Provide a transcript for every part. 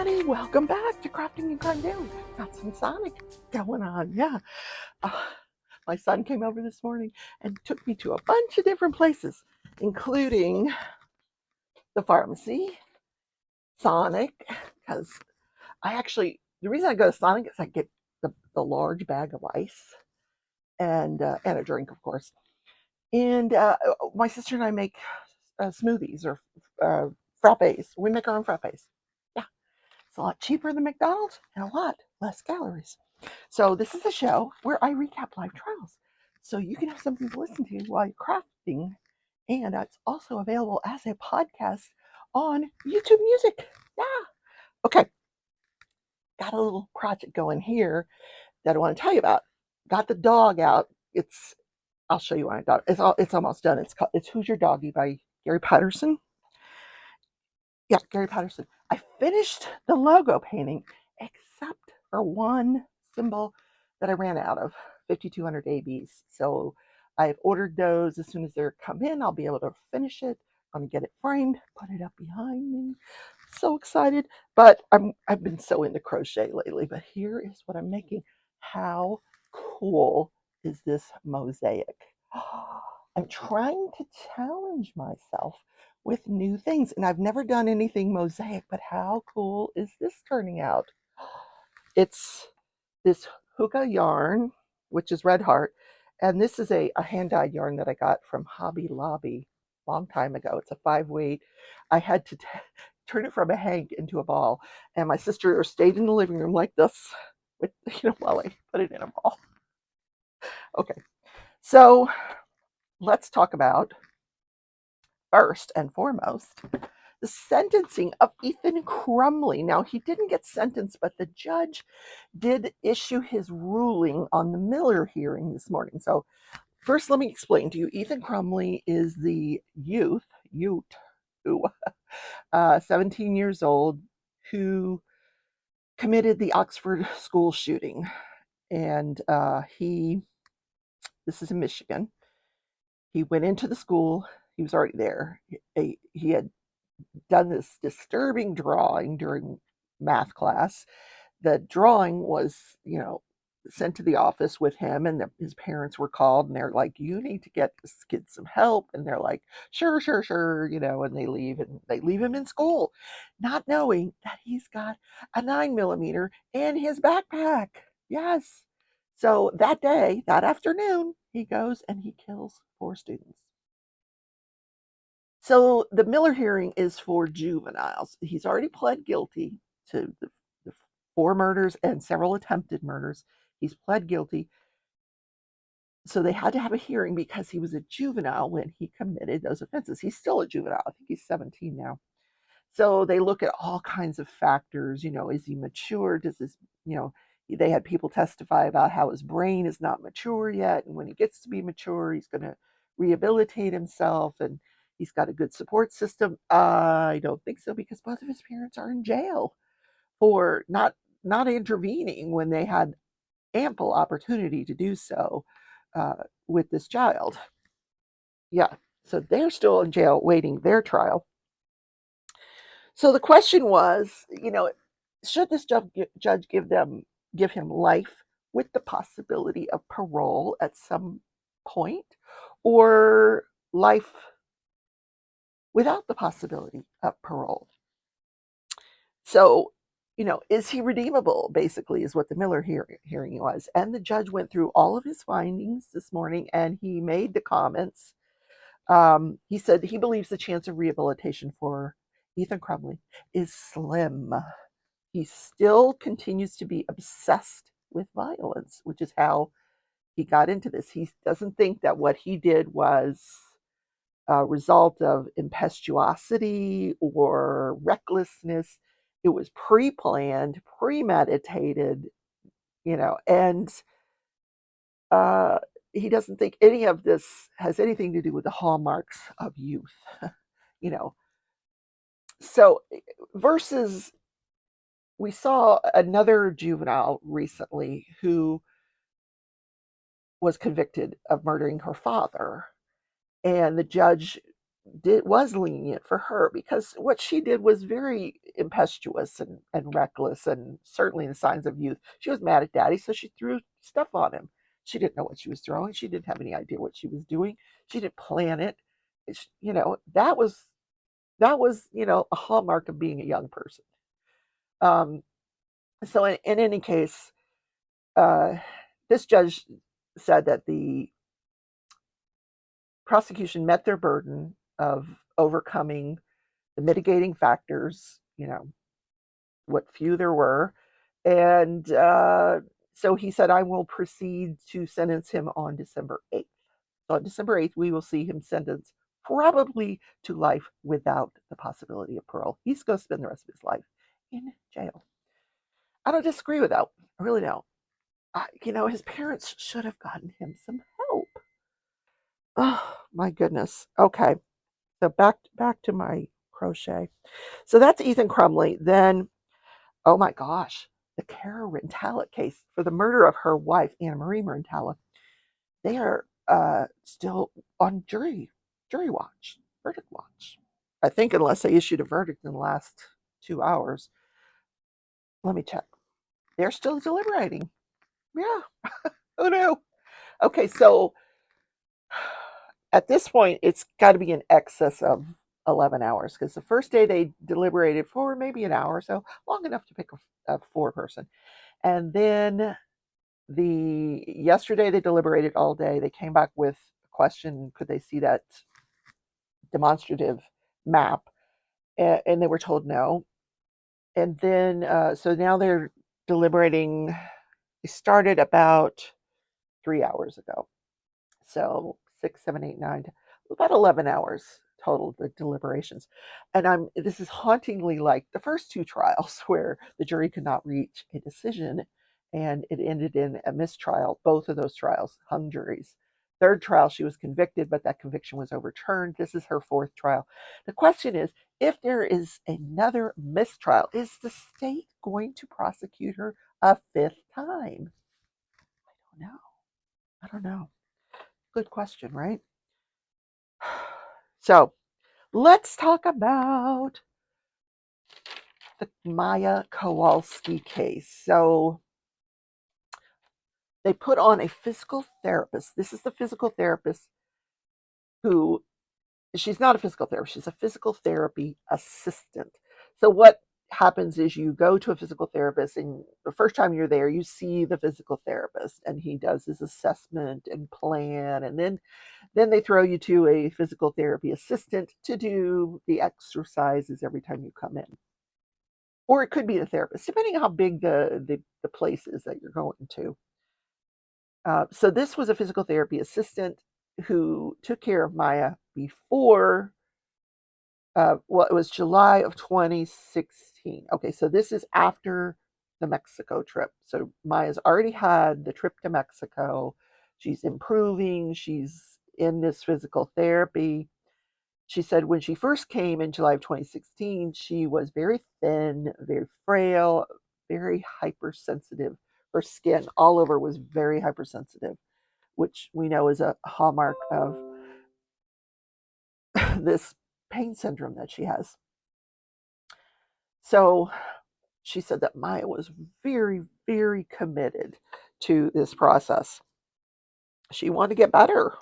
everybody. Welcome back to Crafting and Crime Daily. Got some Sonic going on. Yeah. Uh, my son came over this morning and took me to a bunch of different places, including the pharmacy, Sonic, because the reason I go to Sonic is I get the large bag of ice and a drink, of course. And my sister and I make smoothies or frappes. We make our own frappes. Yeah. It's a lot cheaper than McDonald's and a lot less calories. So this is a show where I recap live trials. So you can have something to listen to while you're crafting. And it's also available as a podcast on YouTube Music. Yeah. Okay. Got a little project going here that I want to tell you about. Got the dog out. I'll show you my dog. It's almost done. It's Who's Your Doggy by Gary Patterson. Yeah, Gary Patterson. I finished the logo painting except for one symbol that I ran out of, 5200 ABs. So I've ordered those. As soon as they come in, I'll be able to finish it. I'm gonna get it framed, put it up behind me. So excited. But I've been so into crochet lately. But here is what I'm making. How cool is this mosaic? I'm trying to challenge myself with new things. And I've never done anything mosaic, but how cool is this turning out? It's this hookah yarn, which is Red Heart. And this is a hand-dyed yarn that I got from Hobby Lobby a long time ago. It's a 5-weight. I had to turn it from a hank into a ball. And my sister stayed in the living room like this with, while I put it in a ball. Okay, so let's talk about, first and foremost, the sentencing of Ethan Crumbley. Now, he didn't get sentenced, but the judge did issue his ruling on the Miller hearing this morning. So first, let me explain to you. Ethan Crumbley is the Ute, who 17 years old, who committed the Oxford school shooting. And this is in Michigan. He went into the school. He was already there. He had done this disturbing drawing during math class. The drawing was, sent to the office with him, and his parents were called, and they're like, "You need to get this kid some help." And they're like, "Sure, sure, sure," and they leave, and they leave him in school, not knowing that he's got a 9mm in his backpack. Yes. So that day, that afternoon, he goes and he kills 4 students. So the Miller hearing is for juveniles. He's already pled guilty to the 4 murders and several attempted murders. He's pled guilty. So they had to have a hearing because he was a juvenile when he committed those offenses. He's still a juvenile. I think he's 17 now. So they look at all kinds of factors. Is he mature? Does this, they had people testify about how his brain is not mature yet. And when he gets to be mature, he's going to rehabilitate himself, and he's got a good support system. I don't think so, because both of his parents are in jail for not intervening when they had ample opportunity to do so with this child. Yeah. So they're still in jail waiting their trial. So the question was, should this judge give him life with the possibility of parole at some point, or life without the possibility of parole? So, is he redeemable, basically, is what the Miller hearing was. And the judge went through all of his findings this morning, and he made the comments. He said he believes the chance of rehabilitation for Ethan Crumbley is slim. He still continues to be obsessed with violence, which is how he got into this. He doesn't think that what he did was a result of impetuosity or recklessness. It was pre-planned, premeditated, and uh, he doesn't think any of this has anything to do with the hallmarks of youth, you know. So, versus, we saw another juvenile recently who was convicted of murdering her father, and the judge was lenient for her because what she did was very impetuous and reckless and certainly the signs of youth. She was mad at daddy, so she threw stuff on him. She didn't know what she was throwing. She didn't have any idea what she was doing. She didn't plan it. That was a hallmark of being a young person. Um, so in any case, uh, this judge said that the prosecution met their burden of overcoming the mitigating factors, what few there were. And so he said, I will proceed to sentence him on December 8th. So on December 8th, we will see him sentenced probably to life without the possibility of parole. He's going to spend the rest of his life in jail. I don't disagree with that. I really don't. His parents should have gotten him some help. Oh, my goodness. Okay. So back to my crochet. So that's Ethan Crumbley. Then, oh my gosh, the Kara Rintala case for the murder of her wife, Anna Marie Rintala. They are still on jury watch, verdict watch. I think unless they issued a verdict in the last 2 hours. Let me check. They're still deliberating. Yeah. Oh no. Okay, so at this point, it's got to be in excess of 11 hours because the first day they deliberated for maybe an hour or so, long enough to pick a four-person. And then yesterday they deliberated all day. They came back with a question: could they see that demonstrative map? And they were told no. And then so now they're deliberating. They started about 3 hours ago. So 6, 7, 8, 9, about 11 hours total, the deliberations. And this is hauntingly like the first two trials where the jury could not reach a decision and it ended in a mistrial. Both of those trials hung juries. Third trial, she was convicted, but that conviction was overturned. This is her fourth trial. The question is, if there is another mistrial, is the state going to prosecute her a fifth time? I don't know. I don't know. Good question, right? So let's talk about the Maya Kowalski case. So they put on a physical therapist. This is the physical therapist who, she's not a physical therapist, she's a physical therapy assistant. So what happens is you go to a physical therapist and the first time you're there, you see the physical therapist and he does his assessment and plan. And then they throw you to a physical therapy assistant to do the exercises every time you come in. Or it could be the therapist, depending on how big the place is that you're going to. So this was a physical therapy assistant who took care of Maya before, well, it was July of 2016. Okay, so this is after the Mexico trip. So Maya's already had the trip to Mexico. She's improving. She's in this physical therapy. She said when she first came in July of 2016, she was very thin, very frail, very hypersensitive. Her skin all over was very hypersensitive, which we know is a hallmark of this pain syndrome that she has. So she said that Maya was very, very committed to this process. She wanted to get better.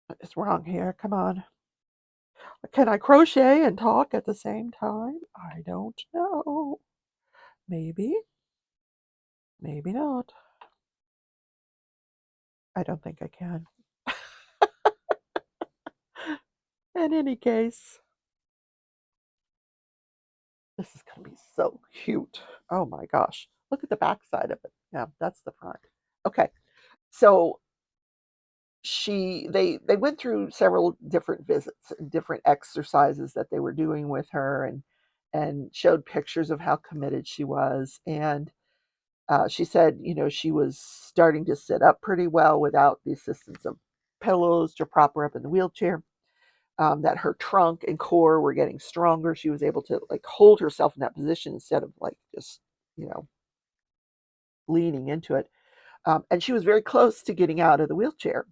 What is wrong here? Come on. Can I crochet and talk at the same time? I don't know. Maybe. Maybe not. I don't think I can. In any case, this is going to be so cute. Oh my gosh. Look at the back side of it. Yeah, that's the front. Okay. So they went through several different visits and different exercises that they were doing with her and showed pictures of how committed she was. And she said, she was starting to sit up pretty well without the assistance of pillows to prop her up in the wheelchair. That her trunk and core were getting stronger. She was able to like hold herself in that position instead of like just, you know, leaning into it. And she was very close to getting out of the wheelchair.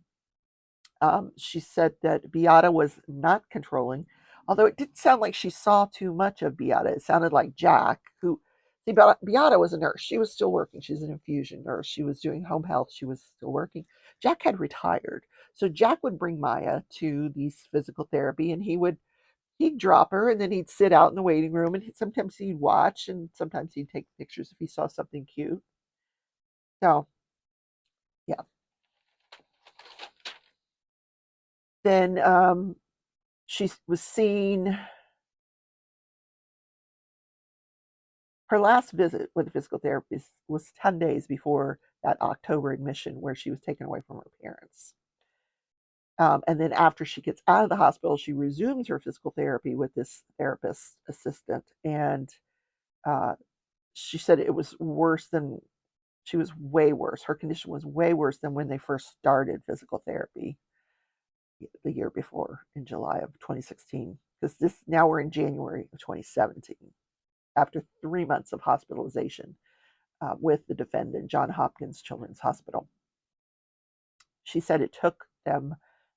She said that Beata was not controlling, although it didn't sound like she saw too much of Beata. It sounded like Jack, who, see, Beata was a nurse. She was still working. She's an infusion nurse. She was doing home health. She was still working. Jack had retired. So Jack would bring Maya to these physical therapy, and he'd drop her, and then he'd sit out in the waiting room, and sometimes he'd watch, and sometimes he'd take pictures if he saw something cute. So, yeah. Then she was seen. Her last visit with the physical therapist was 10 days before that October admission where she was taken away from her parents. And then after she gets out of the hospital, she resumes her physical therapy with this therapist assistant. And uh, she said it was worse than, she was way worse. Her condition was way worse than when they first started physical therapy the year before in July of 2016. Because now we're in January of 2017, after 3 months of hospitalization with the defendant, John Hopkins Children's Hospital. She said it took them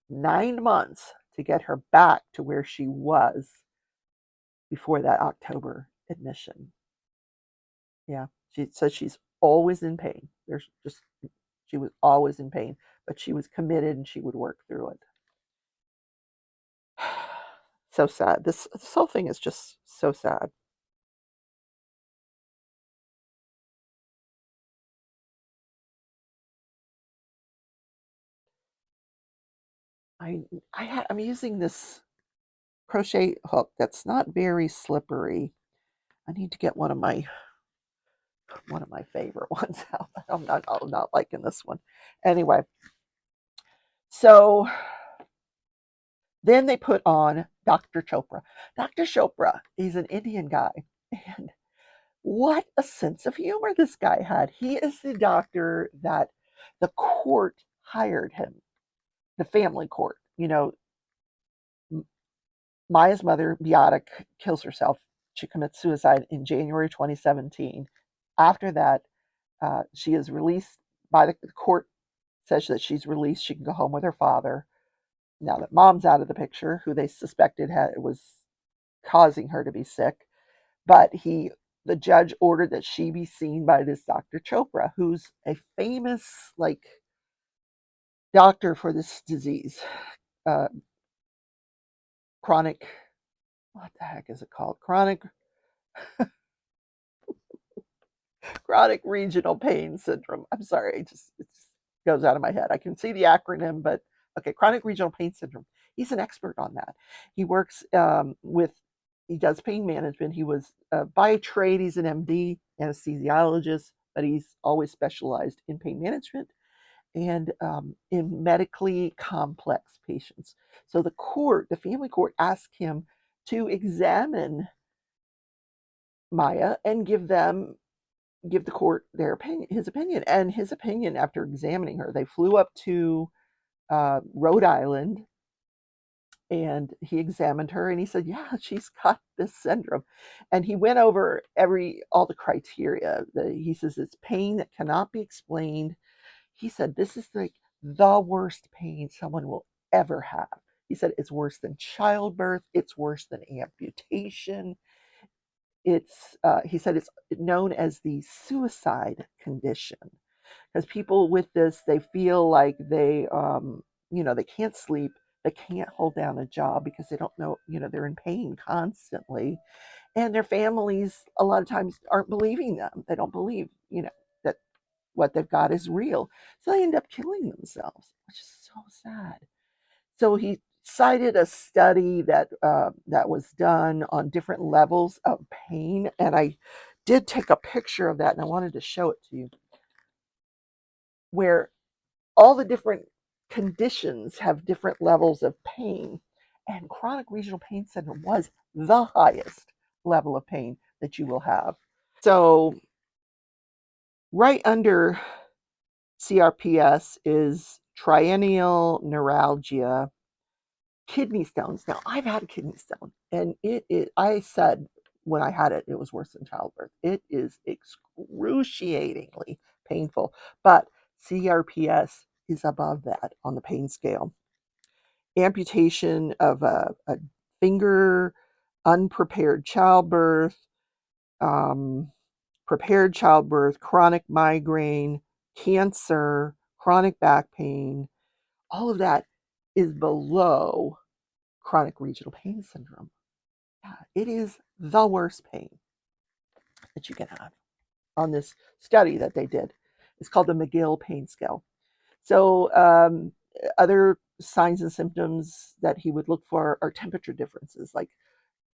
9 months to get her back to where she was before that October admission. Yeah, she said she's always in pain. She was always in pain, but she was committed and she would work through it. So sad. This whole thing is just so sad. I I'm using this crochet hook that's not very slippery. I need to get one of my favorite ones out. I'm not liking this one. Anyway, so then they put on Dr. Chopra. Dr. Chopra is an Indian guy, and what a sense of humor this guy had. He is the doctor that the court hired him, the family court. Maya's mother, Beata, kills herself. She commits suicide in January 2017. After that, she is released by the court, says that she's released. She can go home with her father. Now that mom's out of the picture, who they suspected was causing her to be sick, but the judge ordered that she be seen by this Dr. Chopra, who's a famous doctor for this disease, uh, chronic. What the heck is it called? Chronic regional pain syndrome. I'm sorry, it just goes out of my head. I can see the acronym, but okay, chronic regional pain syndrome. He's an expert on that. He works he does pain management. He was by trade, he's an MD, anesthesiologist, but he's always specialized in pain management and in medically complex patients. So the family court, asked him to examine Maya and give the court his opinion. And his opinion, after examining her, they flew up to Rhode Island, and he examined her, and he said, yeah, she's got this syndrome. And he went over all the criteria. He says it's pain that cannot be explained. He said this is like the worst pain someone will ever have. He said it's worse than childbirth, it's worse than amputation. He said it's known as the suicide condition, because people with this, they feel like they can't sleep, they can't hold down a job because they don't know, they're in pain constantly, and their families a lot of times aren't believing them. They don't believe, that what they've got is real, so they end up killing themselves, which is so sad. So he cited a study that was done on different levels of pain, and I did take a picture of that, and I wanted to show it to you, where all the different conditions have different levels of pain, and chronic regional pain syndrome was the highest level of pain that you will have. So right under CRPS is triennial neuralgia, kidney stones. Now, I've had a kidney stone, and I said when I had it, it was worse than childbirth. It is excruciatingly painful, but CRPS is above that on the pain scale. amputation of a finger, unprepared childbirth, um, prepared childbirth, chronic migraine, cancer, chronic back pain. All of that is below chronic regional pain syndrome. Yeah, it is the worst pain that you can have on this study that they did. It's called the McGill Pain Scale. So, other signs and symptoms that he would look for are temperature differences, like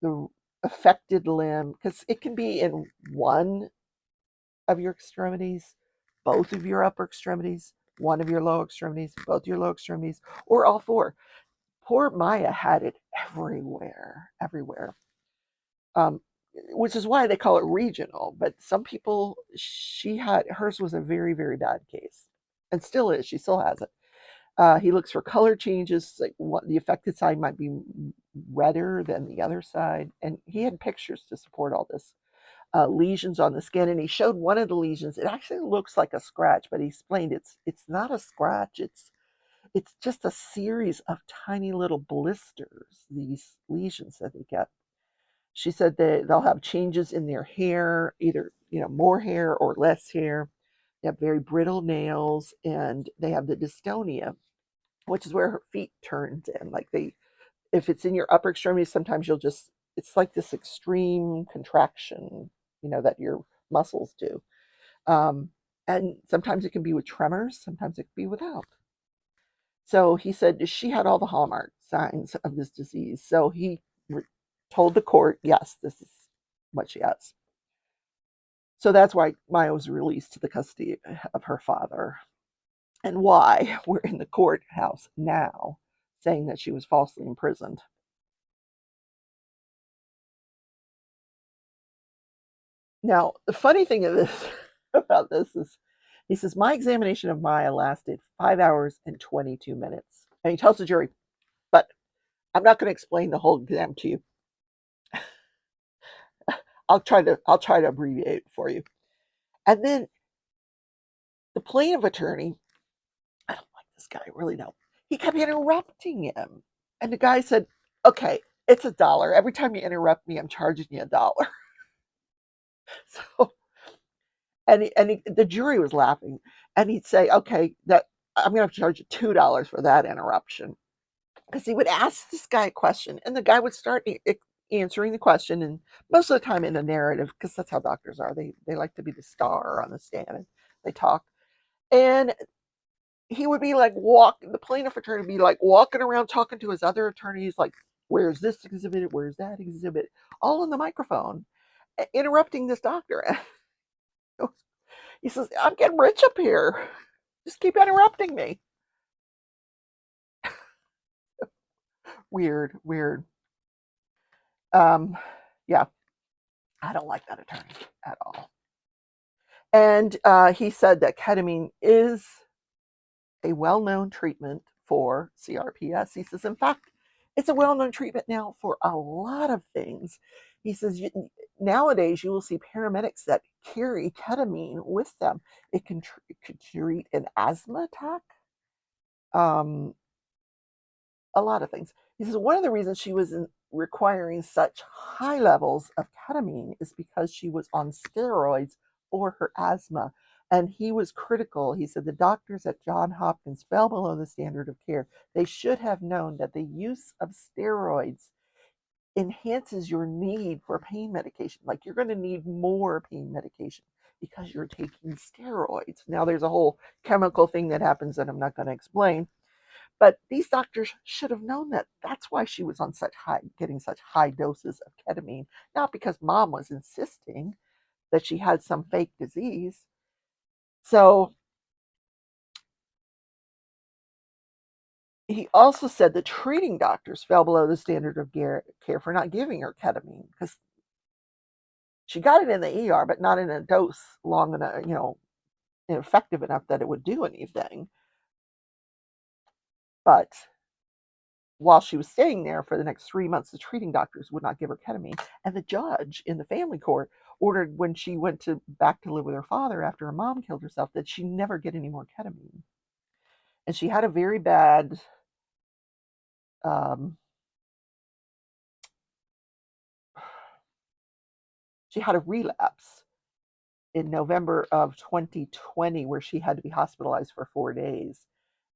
the affected limb, because it can be in one of your extremities, both of your upper extremities, one of your lower extremities, both your lower extremities, or all four. Poor Maya had it everywhere, everywhere. Um, which is why they call it regional. But some people, hers was a very, very bad case, and still is. She still has it. He looks for color changes, like what the affected side might be redder than the other side, and he had pictures to support all this. Lesions on the skin, and he showed one of the lesions. It actually looks like a scratch, but he explained it's not a scratch. It's just a series of tiny little blisters. These lesions that they get. She said that they'll have changes in their hair, either more hair or less hair. They have very brittle nails, and they have the dystonia, which is where her feet turned in. Like if it's in your upper extremity, sometimes it's like this extreme contraction, that your muscles do. Um, and sometimes it can be with tremors, sometimes it can be without. So he said she had all the hallmark signs of this disease. So he told the court, yes, this is what she has. So that's why Maya was released to the custody of her father, and why we're in the courthouse now saying that she was falsely imprisoned. Now, the funny thing of this about this is he says, my examination of Maya lasted 5 hours and 22 minutes. And he tells the jury, but I'm not going to explain the whole exam to you. I'll try to abbreviate it for you. And then the plaintiff attorney, I don't like this guy, I really don't. He kept interrupting him. And the guy said, okay, it's $1. Every time you interrupt me, I'm charging you $1. So, the jury was laughing. And he'd say, okay, that I'm going to have to charge you $2 for that interruption. Because he would ask this guy a question, and the guy would start answering the question, and most of the time in a narrative, because that's how doctors are. They like to be the star on the stand, and they talk. And he would be like the plaintiff attorney would be like walking around talking to his other attorneys, like, where's this exhibit? Where's that exhibit? All on the microphone, interrupting this doctor. He says, I'm getting rich up here. Just keep interrupting me. Weird, weird. Yeah, I don't like that attorney at all. And he said that ketamine is a well-known treatment for CRPS. He says, in fact, it's a well-known treatment now for a lot of things. He says, nowadays you will see paramedics that carry ketamine with them. It can treat an asthma attack, um, a lot of things. He says, one of the reasons she was requiring such high levels of ketamine is because she was on steroids for her asthma. And he was critical. He said the doctors at Johns Hopkins fell below the standard of care. They should have known that the use of steroids enhances your need for pain medication. Like, you're going to need more pain medication because you're taking steroids. Now, there's a whole chemical thing that happens that I'm not going to explain. But these doctors should have known that. That's why she was on getting such high doses of ketamine, not because mom was insisting that she had some fake disease. So he also said the treating doctors fell below the standard of care for not giving her ketamine, because she got it in the ER, but not in a dose long enough, effective enough that it would do anything. But while she was staying there for the next 3 months, the treating doctors would not give her ketamine. And the judge in the family court ordered, when she went back to live with her father after her mom killed herself, that she never get any more ketamine. And she had a very bad she had a relapse in November of 2020 where she had to be hospitalized for 4 days.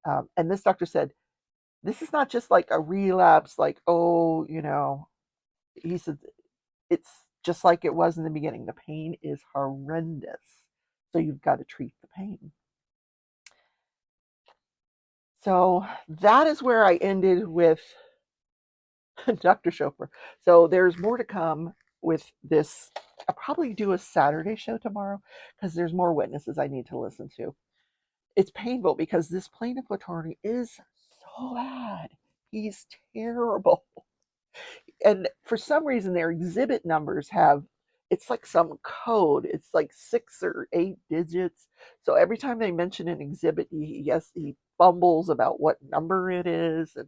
And this doctor said, this is not just like a relapse, like, oh, he said, it's just like it was in the beginning. The pain is horrendous. So you've got to treat the pain. So that is where I ended with Dr. Chauffeur. So there's more to come with this. I'll probably do a Saturday show tomorrow because there's more witnesses I need to listen to. It's painful because this plaintiff attorney is so bad. He's terrible. And for some reason, their exhibit numbers have, it's like some code. It's like 6 or 8 digits. So every time they mention an exhibit, he fumbles about what number it is. And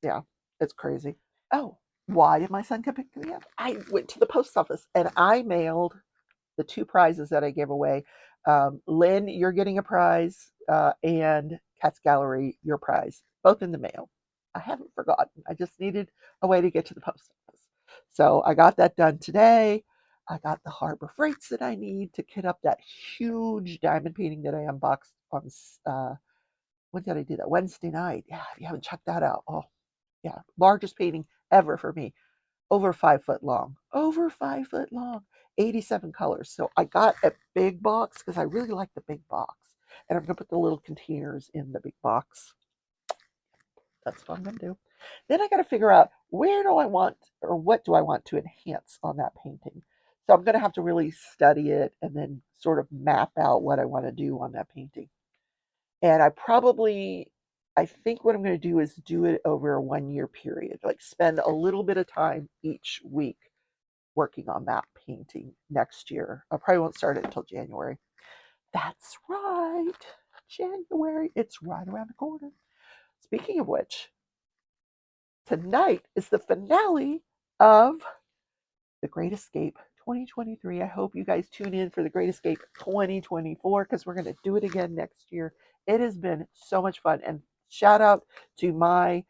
yeah, it's crazy. Oh, why did my son come pick me up? I went to the post office and I mailed the 2 prizes that I gave away. Lynn, you're getting a prize, and Cat's Gallery, your prize, both in the mail. I haven't forgotten. I just needed a way to get to the post office. So I got that done today. I got the Harbor Freights that I need to kit up that huge diamond painting that I unboxed on, when did I do that? Wednesday night. Yeah, if you haven't checked that out. Oh, yeah, largest painting ever for me. Over 5 foot long. Over 5 foot long. 87 colors. So I got a big box because I really like the big box. And I'm going to put the little containers in the big box. That's what I'm going to do. Then I got to figure out where do I want, or what do I want to enhance on that painting. So I'm going to have to really study it and then sort of map out what I want to do on that painting. And I think what I'm going to do is do it over a 1 year period, like spend a little bit of time each week working on that painting next year. I probably won't start it until January. That's right. January. It's right around the corner. Speaking of which, tonight is the finale of The Great Escape 2023. I hope you guys tune in for The Great Escape 2024 because we're going to do it again next year. It has been so much fun. And shout out to my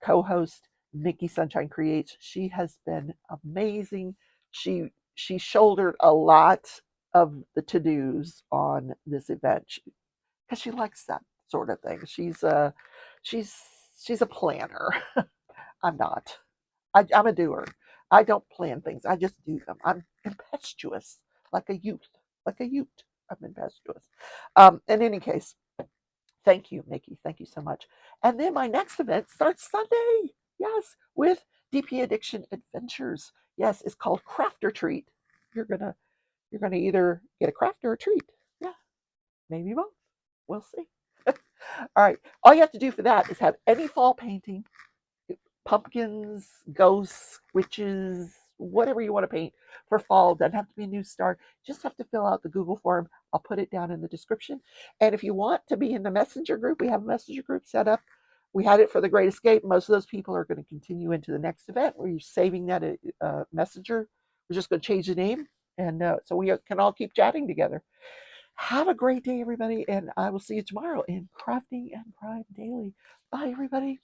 co-host, Nikki Sunshine Creates. She has been amazing. She shouldered a lot of the to-dos on this event because she likes that sort of thing. She's she's a planner. I'm not. I'm a doer. I don't plan things. I just do them. I'm impetuous, like a youth. Like a youth. I'm impetuous. In any case, thank you, Nikki. Thank you so much. And then my next event starts Sunday. Yes, with DP Addiction Adventures. Yes, it's called Craft or Treat. You're gonna either get a craft or a treat. Yeah, maybe both. We'll see. All right. All you have to do for that is have any fall painting, pumpkins, ghosts, witches, whatever you want to paint for fall. Doesn't have to be a new start. Just have to fill out the Google form. I'll put it down in the description. And if you want to be in the messenger group, we have a messenger group set up. We had it for the Great Escape. Most of those people are going to continue into the next event. We're saving that messenger. We're just going to change the name. And so we can all keep chatting together. Have a great day, everybody. And I will see you tomorrow in Crafting and Crime Daily. Bye, everybody.